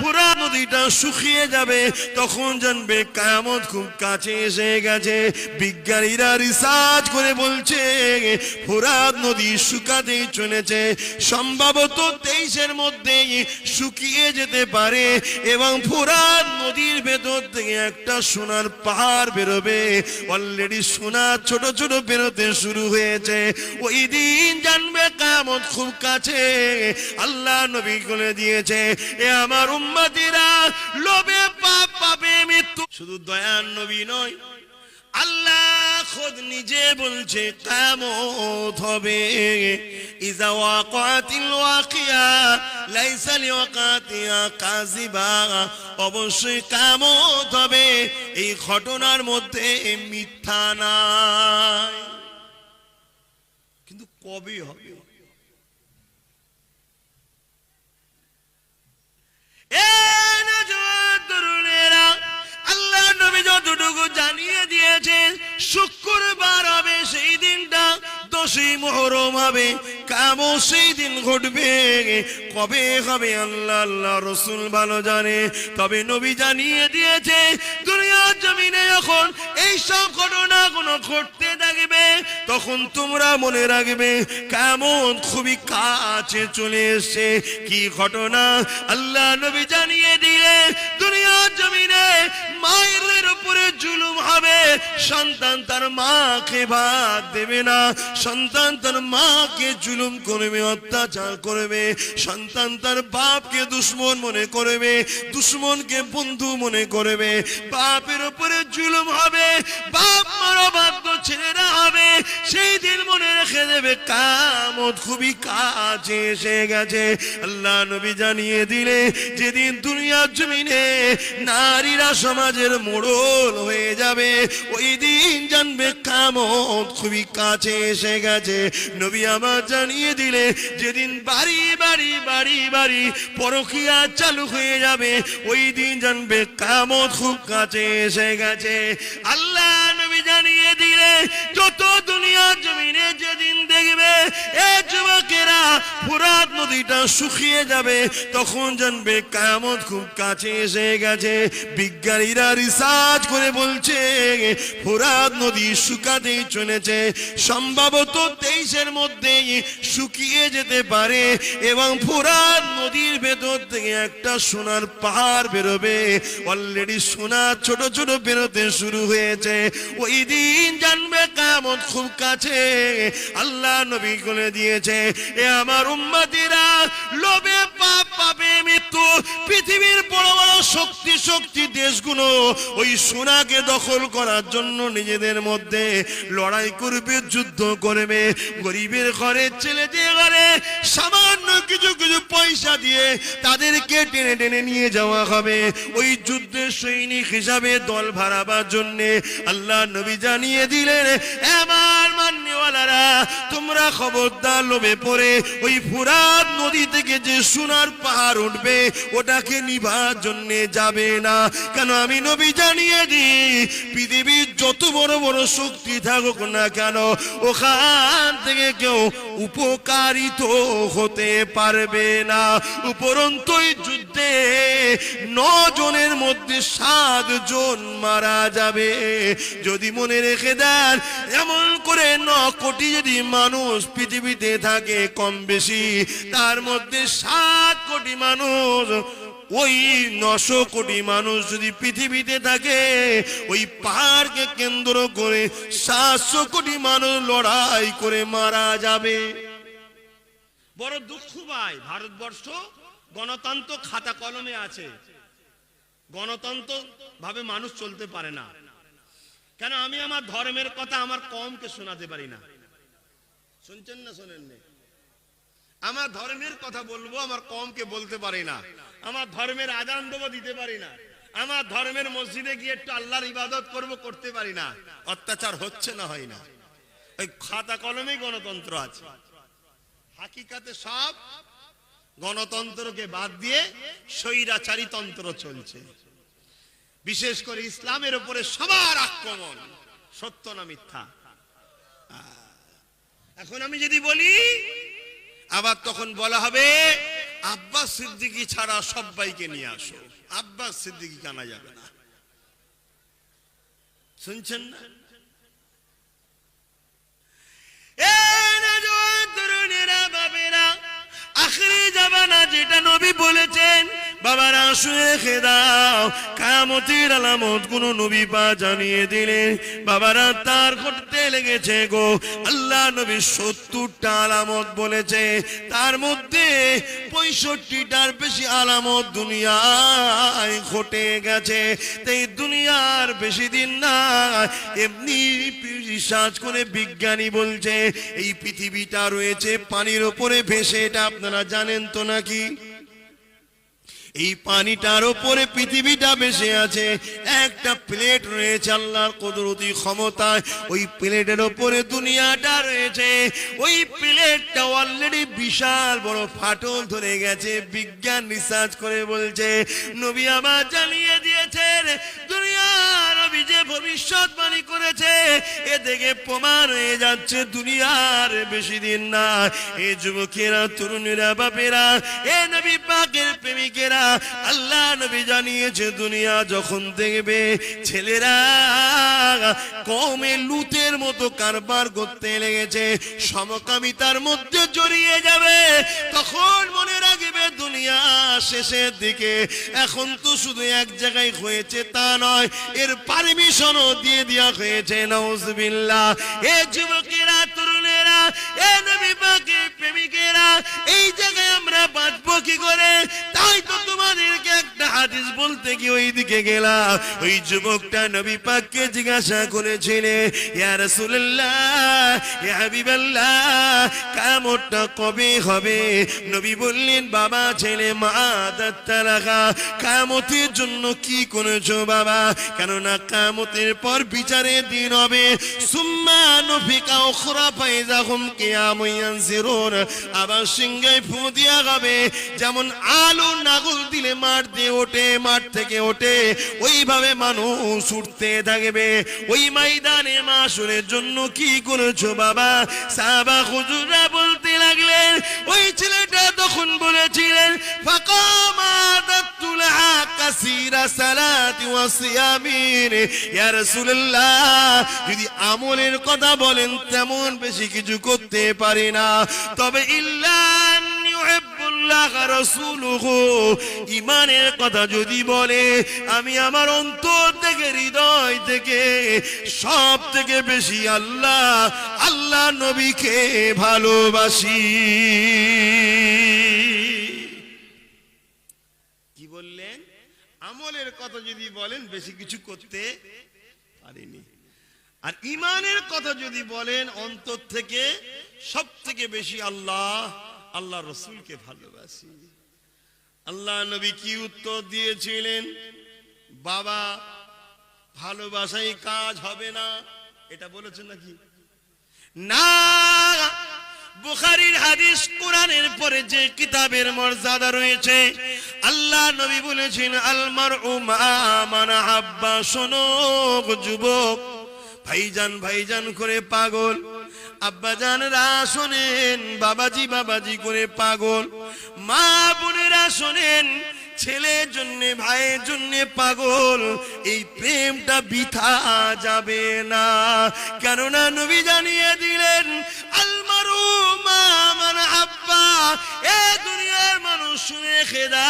ফুরাত নদীটা শুকিয়ে যাবে, তখন জানবে কিয়ামত খুব কাছে এসে গেছে। বিজ্ঞানীরা রিসার্চ করে বলছে ফুরাত নদী শুকাতেই চলেছে, সম্ভবত 23-এর মধ্যেই শুকিয়ে যেতে পারে এবং ফুরাত নদীর ভেতর থেকে একটা সোনার পাহাড় বেরোবে। অলরেডি সোনা ছোট ছোট বেরোতে শুরু হয়েছে। ওই দিন জানবে কিয়ামত খুব কাছে। আল্লাহ নবী বলে দিয়েছে, এ আমার উম্মতিরা, লোভে পাপ, পাপে মৃত্যু। শুধু দয়ার নবী নয়, আল্লাহ খুদ নিজে বলছে কিয়ামত হবে। ইজা ওয়াকাতিল ওয়াকিয়া লাইসা লিওয়াকাতিহা কাযিবা, অবশ্যই কিয়ামত হবে, এই ঘটনার মধ্যে মিথ্যা নাই। কিন্তু কবে হবে? আল্লাহ নবী যতটুকু জানিয়ে দিয়েছেন, শুক্রবার হবে সেই দিনটা, 10ই মুহররম হবে, কিয়ামত সেই দিন ঘটবে। কবে হবে আল্লাহ রাসূল ভালো জানে। তবে নবী জানিয়ে দিয়েছে, দুনিয়ার জমিনে যখন এই সব ঘটনাগুলো ঘটতে থাকবে, তখন তোমরা মনে রাখবে কিয়ামত খুবই কাছে চলে এসেছে। কি ঘটনা? আল্লাহ নবী জানিয়ে দিয়ে, দুনিয়ার জমিনে মায়ের উপরে জুলুম হবে, সন্তান তার মাকে ভাত দেবে না, সন্তান তার মাকে জুলুম করবে, অত্যাচার করবে, সন্তান তার বাপকে দুশমন মনে করবে, দুশমনকে বন্ধু মনে করবে, বাপের উপরে জুলুম হবে, বাপ মারা বাধ্য ছেলেরা হবে। সেই দিন মনে রেখে দেবে কিয়ামত খুবই কাছে এসে গেছে। আল্লাহ নবী জানিয়ে দিলে, যেদিন দুনিয়ার জমিনে নারীরা সমাজের মোড়ল হয়ে যাবে, ওই দিন জানবে কিয়ামত খুবই কাছে এসে গেছে। নবী আমার জানিয়ে দিলে, যেদিন বাড়ি বাড়ি বাড়ি বাড়ি পরকীয়া চালু হয়ে যাবে, ওই দিন জানবে কিয়ামত খুব কাছে এসে গেছে। আল্লাহ নবী জানিয়ে দিলে, যত দুনিয়ার জমিনে যেদিন দেখবে এ যুবকেরা ফুরাত নদীটা শুকিয়ে যাবে, তখন জানবে কিয়ামত খুব কাছে এসে গেছে। বিজ্ঞানীরা রিসার্চ করে বলছে ফুরাত নদী শুকাতেই চলেছে, সম্ভবত 23-এর মধ্যেই শুকিয়ে যেতে পারে এবং ফুরাত নদীর ভেতর থেকে একটা সোনার পাহাড় বেরোবে। অলরেডি সোনা ছোট ছোট বেরোতে শুরু হয়েছে। ওই দিন জানবে কিয়ামত খুব কাছে। আল্লাহ নবী বলে দিয়েছে, এ আমার উম্মতিরা, লোভে পাপ, পাপে মৃত্যু। পৃথিবীর বড় বড় শক্তি দেশগুলো ওই সোনাকে দখল করার জন্য নিজেদের মধ্যে লড়াই করবে, যুদ্ধ করবে। গরিবের ঘরে ছেলেদের ঘরে সামান্য কিছু কিছু পয়সা দিয়ে তাদেরকে টেনে টেনে নিয়ে যাওয়া হবে ওই যুদ্ধের সৈনিক হিসাবে দল ভাড়াবার জন্য। আল্লাহ নবী জানিয়ে দিলেন, আমার মান্যওয়ালারা, তোমরা খবরদার লোভে পড়ে ওই ফুরাত নদী থেকে যে সোনার পাহাড় উঠবে, ওটাকে নিভার জন্য যাবে না। কেন? আমি নবী জানিয়ে দিই, পৃথিবীর যত বড় বড় শক্তি থাকুক না কেন, ওখান থেকে কেউ উপকারিত হতে পারবে না। উপরন্তু যুদ্ধে 9 জনের মধ্যে 7 জন মারা যাবে। যদি মনে রেখে দেন, এমন করে 9 কোটি যদি মানুষ পৃথিবীতে থাকে কম বেশি, তার মধ্যে 7 কোটি মানুষ, ওই 900 কোটি মানুষ যদি পৃথিবীতে থাকে, ওই পাহাড়কে কেন্দ্র করে 700 কোটি মানুষ লড়াই করে মারা যাবে। বড় দুঃখ ভাই, ভারতবর্ষ গণতন্ত্র খাতা কলমে আছে, গণতন্ত্র ভাবে মানুষ চলতে পারে না। কেন? আমি আমার ধর্মের কথা আমার কমকে শোনাতে পারি না। শুনছেন না শোনেন না? আমার ধর্মের কথা বলবো, আমার কমকে বলতে পারি না। আমার ধর্মের আজান দেবো, দিতে পারি না। আমার ধর্মের মসজিদে গিয়ে একটু আল্লাহর ইবাদত করবো, করতে পারি না। অত্যাচার হচ্ছে না, হয় না। ওই খাতা কলমেই গণতন্ত্র আছে। হাকিকাতে সব গণতন্ত্রকে বাদ দিয়ে স্বৈরাচারী তন্ত্র চলছে। বিশেষ করে ইসলামের উপরে সবার আক্রমণ। সত্য না মিথ্যা? এখন আমি যদি বলি, আবার তখন বলা হবে আব্বাস সিদ্দিকী ছাড়া সবাইকে নিয়ে আসো, আব্বাস সিদ্দিকী আনা যাবে না। শুনছেন না? আখিরি জামানা যেটা নবী বলেছেন, বাবারা শুনে দাও, কিয়ামতের আলামত কোন নবী পা জানিয়ে দিলে বাবারা তার ঘটতে লেগেছে গো। আল্লাহ নবী 70টা আলামত বলেছে, তার মধ্যে 65টার বেশি আলামত দুনিয়ায় ঘটে গেছে। তাই দুনিয়ার বেশি দিন না, এমনি রিসার্চ করে বিজ্ঞানী বলছে এই পৃথিবীটা রয়েছে পানির উপরে ভেসে। এটা আপনারা জানেন তো নাকি? এই পানিটার উপরে পৃথিবীটা ভেসে আছে। একটা প্লেট রয়েছে আল্লাহর কুদরতি ক্ষমতায়, ওই প্লেটের উপরে দুনিয়াটা রয়েছে। ওই প্লেটটা অলরেডি বিশাল বড় ফাটল ধরে গেছে। বিজ্ঞান রিসার্চ করে বলছে, নবী আমার জানিয়ে দিয়েছেন দুনিয়ার নবী যে ভবিষ্যৎবাণী করেছে এ থেকে প্রমাণ হয়ে যাচ্ছে দুনিয়ার বেশি দিন না। এ যুবকেরা, তরুণীরা, বাপেরা, এ নবী পাকের প্রেমিকেরা, আল্লাহ নবী জানিয়েছে দুনিয়া যখন দেখবে ছেলেরা কওমে লুতের মতো কারবার করতে লেগেছে, সমকামিতার মধ্যে জড়িয়ে যাবে, তখন মনে রাখবে দুনিয়া শেষের দিকে। এখন তো শুধু এক জায়গায় হয়েছে তা নয়, এর পারমিশনও দিয়ে দেওয়া হয়েছে। নাউজুবিল্লাহ। এ যুবকেরা, তরুণেরা, এ নবী পাকের প্রেমিকেরা, এই জায়গায় আমরা বাঁচবো কি করে? তাই তো তোমাদেরকে একটা হাদিস বলতে কি ওই দিকে গেলাম। ওই যুবকটা নবী পাককে জিজ্ঞাসা করেছিলে, ইয়া রাসূলুল্লাহ, ইয়া হাবিবাল্লাহ, কিয়ামতটা কবে হবে? নবী বললেন, বাবা ছেলে মাদাত্তালাকা, কিয়ামতের জন্য কি করেছো বাবা? কেননা কিয়ামতের পর বিচারের দিন হবে। সুম্মা নুফিকা উখরা ফাইযাহুম কিয়ামুন ইয়ানজিরুন, আবার সিংহে ফু দিয়া হবে। যেমন আলু নাগল দিলে মাঠ দিয়ে ওঠে, মাঠ থেকে ওঠে, ওইভাবে মানুষ উঠতে থাকবে। ওই ময়দানে মাশরের জন্য কি করেছো বাবা? সাহাবা হুজুররা বলতে লাগলেন, ওই ছেলেটা তখন বলেছিলেন, ফাকামাদাতুলহা কাসীরা সালাতি ওয়া সিয়ামিন, ইয়া রাসূলুল্লাহ, যদি আমলের কথা বলেন তেমন বেশি কিছু করতে পারি না, তবে ইল্লা ইউহিব্বুল্লাহ রাসূলুহু, ঈমানের কথা যদি বলে আমি আমার অন্তর থেকে, হৃদয় থেকে সব থেকে বেশি আল্লাহ নবীকে ভালোবাসি। কি বললেন? আমলের কথা যদি বলেন বেশি কিছু করতে পারিনি, আর ঈমানের কথা যদি বলেন অন্তর থেকে সব থেকে বেশি আল্লাহ রসুলকে ভালোবাসি। আল্লাহ নবী কি উত্তর দিয়েছিলেন? বাবা, ভালোবাসাই কাজ হবে না, এটা বলেছেন নাকি? না, বুখারীর হাদিস, কোরআনের পরে যে কিতাবের মর্যাদা রয়েছে, আল্লাহ নবী বলেছেন আল মারউ মা মান আহাব্বা। শোনো যুবক, ভাইজান করে পাগল, আব্বাজানরা শোনেন, বাবাজি বাবাজি করে পাগল, মা বোনেরা শোনেন, ছেলের জন্য, ভাইয়ের জন্য পাগল। এই প্রেমটা বৃথা যাবে না, কেননা নবী জানিয়ে দিলেন আল মারউ মা মান আহাব্বা। এ দুনিয়ার মানুষ শুনে খেদা,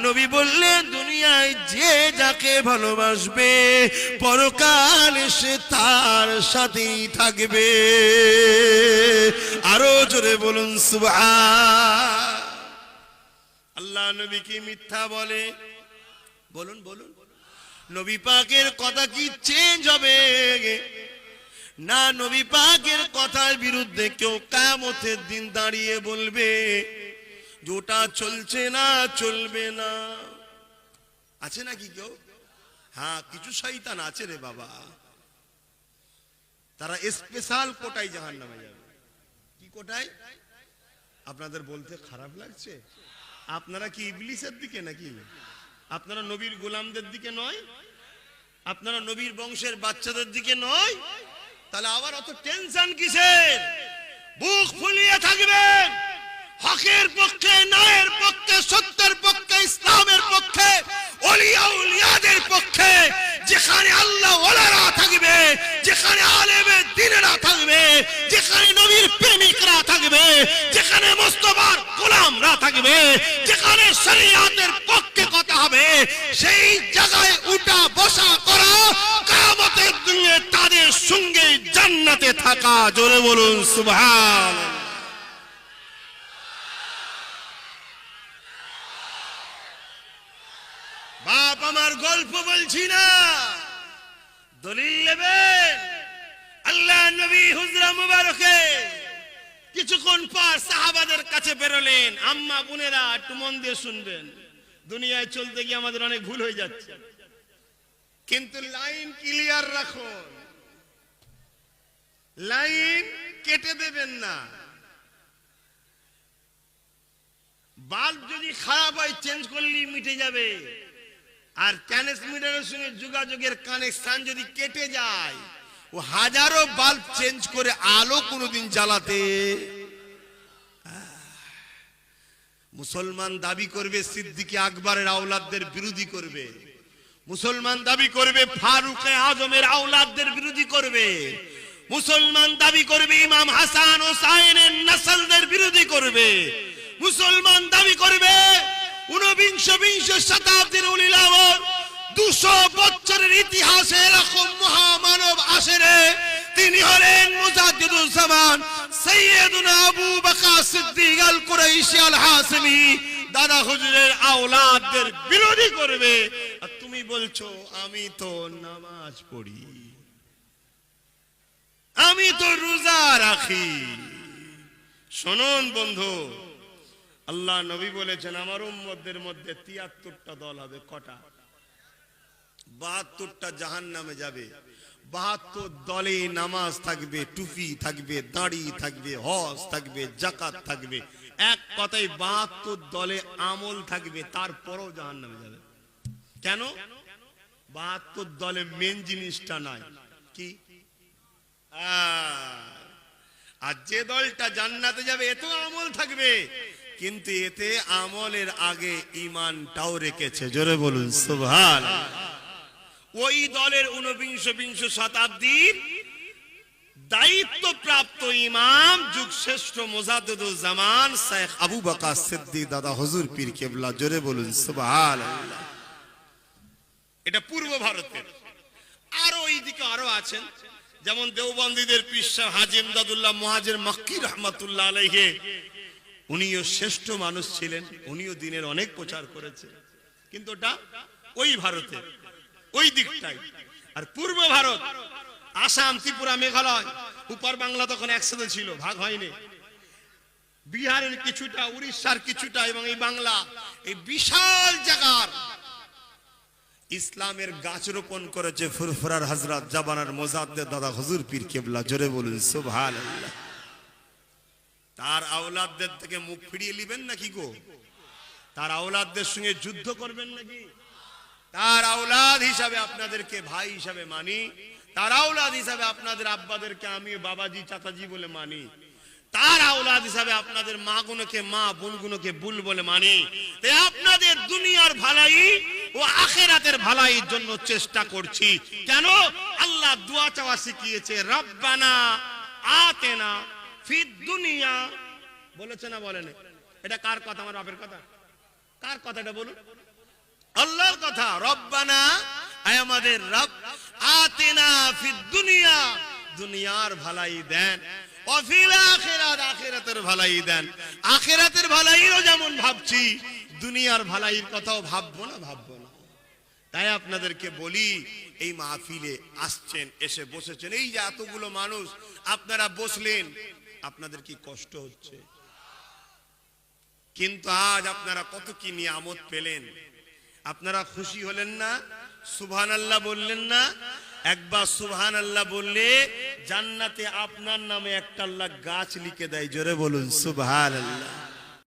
নবী বললেন দুনিয়ায় যে যাকে ভালোবাসবে পরকালে সে তার সাথেই থাকবে। আরো জোরে বলুন সুবহান। আল্লাহ নবী কি মিথ্যা বলে? বলুন বলুন, নবী পাকের কথা কি চেঞ্জ হবে? না, নবী পাকের কথার বিরুদ্ধে কেউ কিয়ামতের দিন দাঁড়িয়ে বলবে যেটা চলছে না, চলবে না। আছে নাকি কেউ? হ্যাঁ, কিছু শয়তান আছে রে বাবা, তারা স্পেশাল কোটায় জাহান্নামে যাবে। কি কোটায়? আপনাদের বলতে খারাপ লাগছে? আপনারা কি ইবলিসের দিকে নাকি? আপনারা নবীর গোলামদের দিকে নয়? আপনারা নবীর বংশের বাচ্চাদের দিকে নয়? তাহলে আবার অত টেনশন কিসের? বুক ফুলিয়ে থাকবেন, হকের পক্ষে, ন্যায়ের পক্ষে, সত্যের পক্ষে, ইসলামের পক্ষে, ওলিয়া উলিয়াদের পক্ষে, যেখানে আল্লাহ ওয়ালারা থাকবে, যেখানে আলেমে দ্বীনেরা থাকবে, যেখানে নবীর প্রেমিকরা থাকবে, যেখানে মুস্তাফার গোলামরা থাকবে, যেখানে শরীয়তের পক্ষে কথা হবে, সেই জায়গায় উঠা বসা করা, কিয়ামতের দিনে তাদের সঙ্গে জান্নাতে থাকা। জোরে বলুন সুবহানাল্লাহ। বাপ আমার গল্প বলছি না, দলিল নেবেন। আল্লাহ নবী হুজরা মুবারকে কিছুক্ষণ পর সাহাবাদের কাছে বেরোলেন। আম্মা বোনেরা একটু মন দিয়ে শুনবেন, দুনিয়ায় চলতে গিয়ে আমাদের অনেক ভুল হয়ে যাচ্ছে, কিন্তু লাইন ক্লিয়ার রাখুন, লাইন কেটে দেবেন না। বাল্ব যদি খারাপ হয় চেঞ্জ করলেই মিটে যাবে, আর ট্রান্সমিটারের সঙ্গে যোগাযোগের কানেকশন যদি কেটে যায়, ও হাজারো বাল্ব চেঞ্জ করে আলো কোনোদিন জ্বালাতে। মুসলমান দাবি করবে সিদ্দিক আকবরের আওলাদদের বিরোধী করবে, মুসলমান দাবি করবে ফারুক আজমের আওলাদদের বিরোধী করবে, মুসলমান দাবি করবে ইমাম হাসান ও হুসাইনের নসলদের বিরোধী করবে, মুসলমান দাবি করবে ঊনবিংশ শতাব্দীর উলিল আমর 200 বছরের ইতিহাসে এরকম মহামানব আসেরে, তিনি হলেন মুজাদ্দিদুল জামান সৈয়দুনা আবু বকর সিদ্দিক আল কুরাইশি আল হাসিমি। দাদা হুজুরের আওলাদদের বিরোধী করবে, আর তুমি বলছো আমি তো নামাজ পড়ি, আমি তো রোজা রাখি। শুনুন বন্ধু, আল্লাহ নবী বলেছেন আমার উম্মতদের মধ্যে 73টা দল হবে। কটা? 72টা জাহান্নামে যাবে। 72 দলে নামাজ থাকবে, টুপি থাকবে, দাড়ি থাকবে, হজ থাকবে, যাকাত থাকবে, এক কথায় 72 দলে আমল থাকবে, তারপরও জাহান্নামে যাবে। কেন? 72 দলে মেন জিনিসটা নাই কি? আর যে দলটা জান্নাতে যাবে এত আমল থাকবে, কিন্তু এতে আমলের আগে ঈমানটাও রেখেছে। জোরে বলুন সুবহানাল্লাহ। ওই দলের ঊনবিংশ শতাব্দীর দায়িত্বপ্রাপ্ত ইমাম যুগ শ্রেষ্ঠ মুজাদ্দিদুল জামান শেখ আবু বকর সিদ্দিক দাদা হুজুর পীর কেবলা। জোরে বলুন সুবহানাল্লাহ। এটা পূর্ব ভারতের। আরো এইদিকে আরো আছেন, যেমন দেওবন্দীদের পীর সাহেব হাজী ইমদাদুল্লাহ মুহাজির মক্কি রাহমাতুল্লাহ আলাইহি, উনিও শ্রেষ্ঠ মানুষ ছিলেন, উনিও দ্বীনের অনেক প্রচার করেছেন, কিন্তু ওটা ওই ভারতে ওই দিকটাই। আর পূর্ব ভারত আসাম, ত্রিপুরা, মেঘালয়, উপর বাংলা তখন একসাথে ছিল, ভাগ হয়নি। বিহারের কিছুটা, উড়িষ্যার কিছুটা, এবং এই বাংলা, এই বিশাল জায়গার ইসলামের গাছ রোপণ করেছে ফুরফুরার হযরত জাবানার মুজাদ্দিদ দাদা হুজুর পীর কেবলা। জোরে বলুন সুবহানাল্লাহ। তার আওলাদদের থেকে মুখ ফিরিয়ে নেবেন নাকি গো? তার আওলাদদের সঙ্গে যুদ্ধ করবেন নাকি? তার আওলাদ হিসাবে আপনাদেরকে ভাই হিসাবে মানি, তার আওলাদ হিসাবে আপনাদের আব্বাদেরকে আমি বাবাজি চাচাজি বলে মানি, তার আওলাদ হিসাবে আপনাদের মা গুলোকে মা, বোন গুলোকে বুল বলে মানি। তাই আপনাদের দুনিয়ার ভালাই ও আখিরাতের ভালাইয়ের জন্য চেষ্টা করছি। কেন? আল্লাহ দোয়া চাওয়া শিখিয়েছে, রব্বানা আতেনা ফিদ দুনিয়া। বলেছে না বলেন? এটা কার কথা? আমার বাপের কথা? কার কথা এটা বলুন? আল্লাহর কথা। রব্বানা, আয় আমাদের রব, আতেনা ফিদ দুনিয়া, দুনিয়ার ভালাই দেন, ও ফিল আখিরাত, আখিরাতের ভালাই দেন। আখিরাতের ভালাইও যেমন ভাবছি, দুনিয়ার ভালাইয়ের কথাও ভাববো না? ভাববো না। তাই আপনাদেরকে বলি, এই মাহফিলে আসছেন, এসে বসেছেন, এই যে এতগুলো মানুষ আপনারা বসলেন, আপনাদের কি কষ্ট হচ্ছে? কিন্তু আজ আপনারা কত কি নিয়ামত পেলেন, আপনারা খুশি হলেন না? সুবহানাল্লাহ বললেন না? একবার সুবহানাল্লাহ বললে জান্নাতে আপনার নামে একটা আল্লাহ গাছ লিখে দেয়। জোরে বলুন সুবহানাল্লাহ।